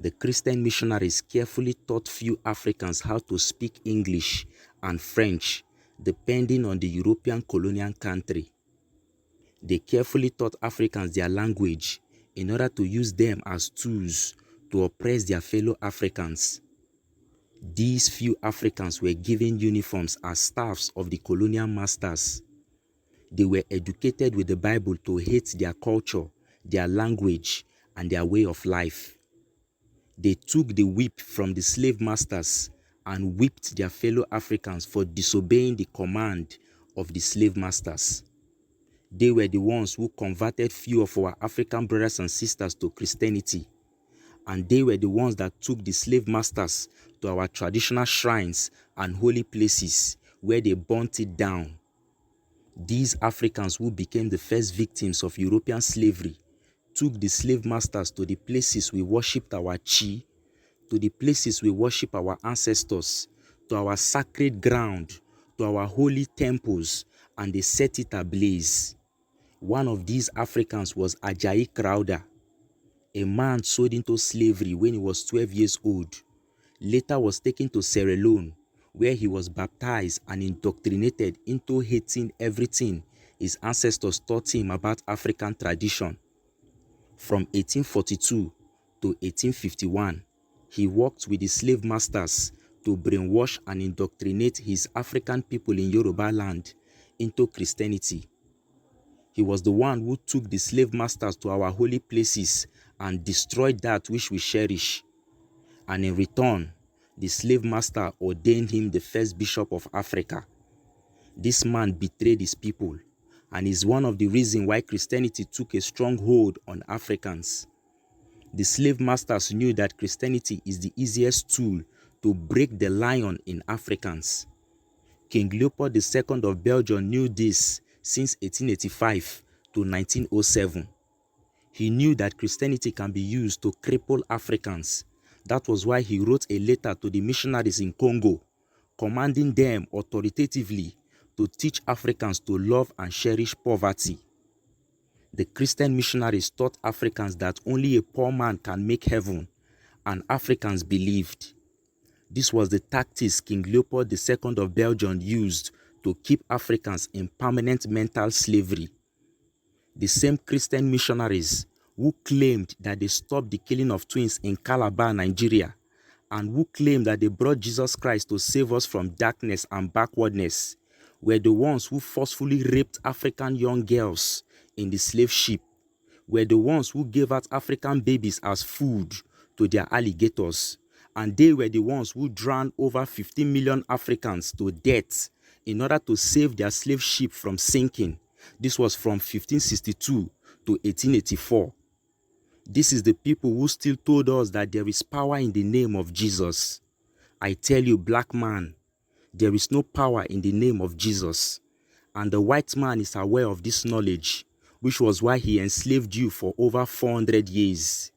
The Christian missionaries carefully taught few Africans how to speak English and French, depending on the European colonial country. They carefully taught Africans their language in order to use them as tools to oppress their fellow Africans. These few Africans were given uniforms as staffs of the colonial masters. They were educated with the Bible to hate their culture, their language, and their way of life. They took the whip from the slave masters and whipped their fellow Africans for disobeying the command of the slave masters. They were the ones who converted few of our African brothers and sisters to Christianity. And they were the ones that took the slave masters to our traditional shrines and holy places where they burnt it down. These Africans who became the first victims of European slavery took the slave masters to the places we worshipped our chi, to the places we worship our ancestors, to our sacred ground, to our holy temples, and they set it ablaze. One of these Africans was Ajayi Crowther, a man sold into slavery when he was 12 years old. Later was taken to Sierra Leone, where he was baptized and indoctrinated into hating everything his ancestors taught him about African tradition. From 1842 to 1851, he worked with the slave masters to brainwash and indoctrinate his African people in Yoruba land into Christianity. He was the one who took the slave masters to our holy places and destroyed that which we cherish. And in return, the slave master ordained him the first bishop of Africa. This man betrayed his people and is one of the reasons why Christianity took a strong hold on Africans. The slave masters knew that Christianity is the easiest tool to break the lion in Africans. King Leopold II of Belgium knew this since 1885 to 1907. He knew that Christianity can be used to cripple Africans. That was why he wrote a letter to the missionaries in Congo, commanding them authoritatively to teach Africans to love and cherish poverty. The Christian missionaries taught Africans that only a poor man can make heaven, and Africans believed. This was the tactics King Leopold II of Belgium used to keep Africans in permanent mental slavery. The same Christian missionaries who claimed that they stopped the killing of twins in Calabar, Nigeria, and who claimed that they brought Jesus Christ to save us from darkness and backwardness, were the ones who forcefully raped African young girls in the slave ship, were the ones who gave out African babies as food to their alligators, and they were the ones who drowned over 15 million Africans to death in order to save their slave ship from sinking. This was from 1562 to 1884. This is the people who still told us that there is power in the name of Jesus. I tell you, black man, there is no power in the name of Jesus. And the white man is aware of this knowledge, which was why he enslaved you for over 400 years.